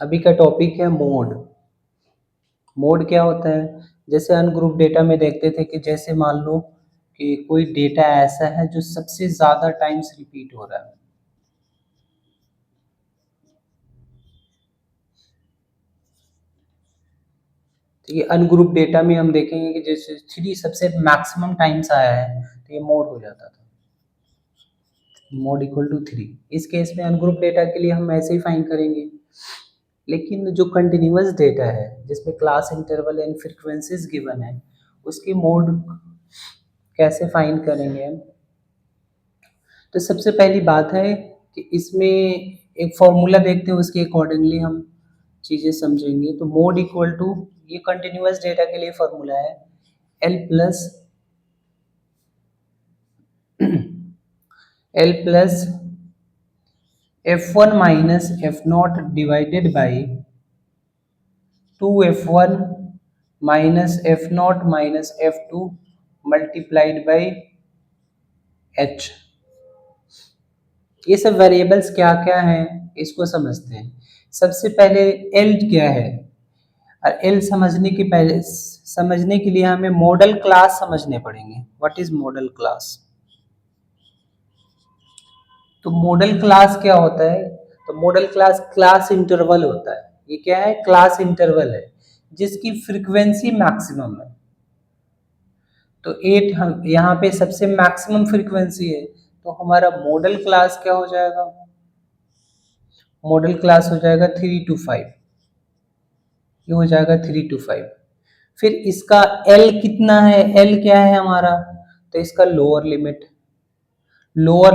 अभी का टॉपिक है मोड। मोड क्या होता है? जैसे अनग्रुप डेटा में देखते थे कि जैसे मान लो कि कोई डेटा ऐसा है जो सबसे ज़्यादा टाइम्स रिपीट हो रहा है। तो ये अनग्रुप डेटा में हम देखेंगे कि जैसे 3 सबसे मैक्सिमम टाइम्स आया है तो ये मोड हो जाता था, मोड इक्वल टू 3। इस केस में अनग्रुप डेटा के लिए हम ऐसे ही फाइंड करेंगे। लेकिन जो कंटिन्यूअस डेटा है जिसमें class interval and frequencies given है, उसकी मोड कैसे फाइंड करेंगे हम? तो सबसे पहली बात है कि इसमें एक फॉर्मूला देखते हैं, उसके अकॉर्डिंगली हम चीज़ें समझेंगे। तो मोड इक्वल टू, ये कंटिन्यूअस डेटा के लिए फॉर्मूला है, L plus L plus F one minus F not divided by 2f1 minus F not minus F two multiplied by H. ये सब वेरिएबल्स क्या क्या हैं इसको समझते हैं। सबसे पहले एल क्या है, और एल समझने के लिए हमें मॉडल क्लास समझने पड़ेंगे। What is model class? तो मॉडल क्लास क्या होता है? तो मॉडल क्लास क्लास इंटरवल होता है। ये क्या है? क्लास इंटरवल है जिसकी फ्रीक्वेंसी मैक्सिमम है। तो 8 हम यहाँ पे सबसे मैक्सिमम फ्रीक्वेंसी है, तो हमारा मॉडल क्लास क्या हो जाएगा? मॉडल क्लास हो जाएगा 3 to 5। ये हो जाएगा 3 to 5। फिर इसका एल कितना है? एल क्या है हमारा? तो इसका lower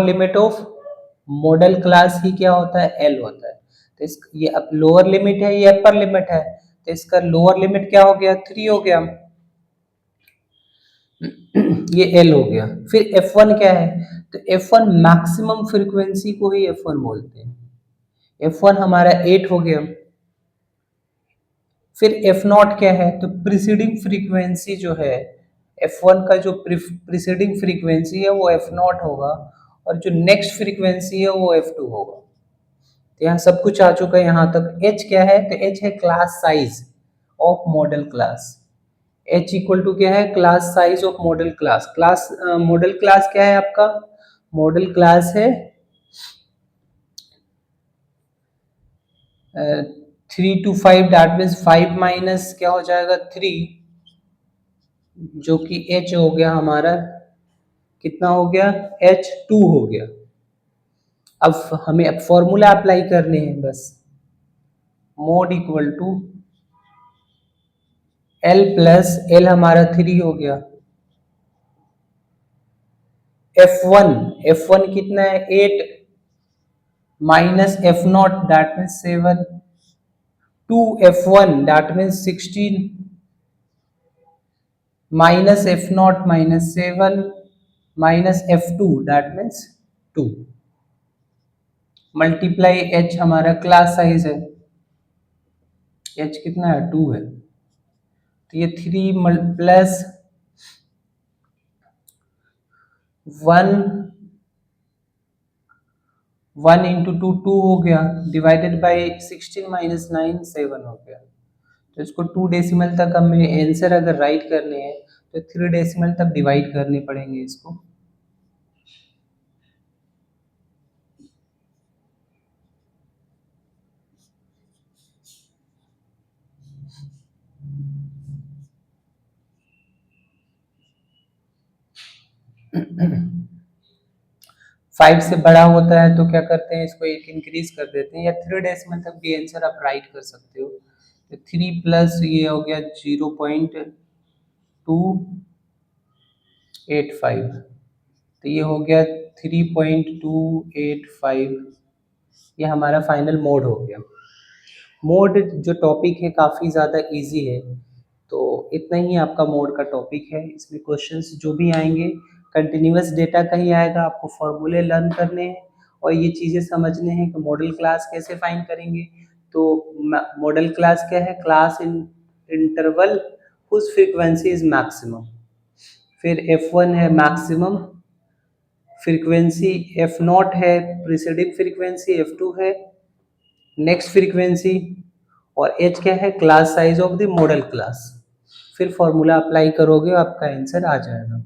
limit of model class ही क्या होता है? एल होता है। तो इस ये अब लोअर लिमिट है, ये अपर लिमिट है, तो इसका लोअर लिमिट क्या हो गया? 3 हो गया। ये एल हो गया। फिर F1 क्या है? तो F1 मैक्सिमम फ्रीक्वेंसी को ही F1 बोलते हैं। F1 हमारा 8 हो गया। फिर F0 क्या है? तो प्रीसीडिंग फ्रीक्वेंसी जो है, F1 का जो प्रीसीडिंग फ्रीक्वेंसी है वो F0 होगा, और जो नेक्स्ट फ्रीक्वेंसी है वो F2 होगा। तो यहाँ सब कुछ आ चुका है यहाँ तक। H क्या है? तो H है class size of model class. H equal to क्या है? Class size of model class. Model class क्या है आपका? मॉडल क्लास है 3 to 5, दैट मीन्स 5 माइनस क्या हो जाएगा? 3, जो कि H हो गया हमारा, कितना हो गया? H2 हो गया। अब हमें अब फॉर्मूला अप्लाई करने हैं बस। Mode equal to L plus L हमारा 3 हो गया, F1 कितना है? 8 minus F0 that means 7, 2F1 that means 16 minus F0 minus 7 minus F2 that means 2 multiply H हमारा क्लास साइज है, H कितना है? 2 है। तो ये 3 प्लस 1 इंटू 2 2 हो गया, डिवाइडेड बाई 16 माइनस 9 7 हो गया। तो इसको 2 डेसिमल तक हमें आंसर अगर राइट करने हैं तो 3 डेसिमल तक डिवाइड करने पड़ेंगे इसको। फाइव से बड़ा होता है तो क्या करते हैं? इसको एक इंक्रीज कर देते हैं, या 3 डेसिमल तक भी आंसर आप राइट कर सकते हो। तो 3 प्लस ये हो गया 0.285, तो ये हो गया 3.285। ये हमारा फाइनल मोड हो गया। मोड जो टॉपिक है काफ़ी ज़्यादा इजी है, तो इतना ही आपका मोड का टॉपिक है। इसमें क्वेश्चंस जो भी आएंगे कंटिन्यूअस डेटा का ही आएगा। आपको फॉर्मूले लर्न करने हैं और ये चीज़ें समझने हैं कि मॉडल क्लास कैसे फाइंड करेंगे। तो मॉडल क्लास क्या है? Class in interval whose frequency is maximum. फिर F1 है मैक्सिमम फ्रीक्वेंसी, F0 है प्रीसीडिंग फ्रीक्वेंसी, F2 है नेक्स्ट फ्रीक्वेंसी, और एच क्या है, class size of the model class. फिर फॉर्मूला अप्लाई करोगे आपका आंसर आ जाएगा।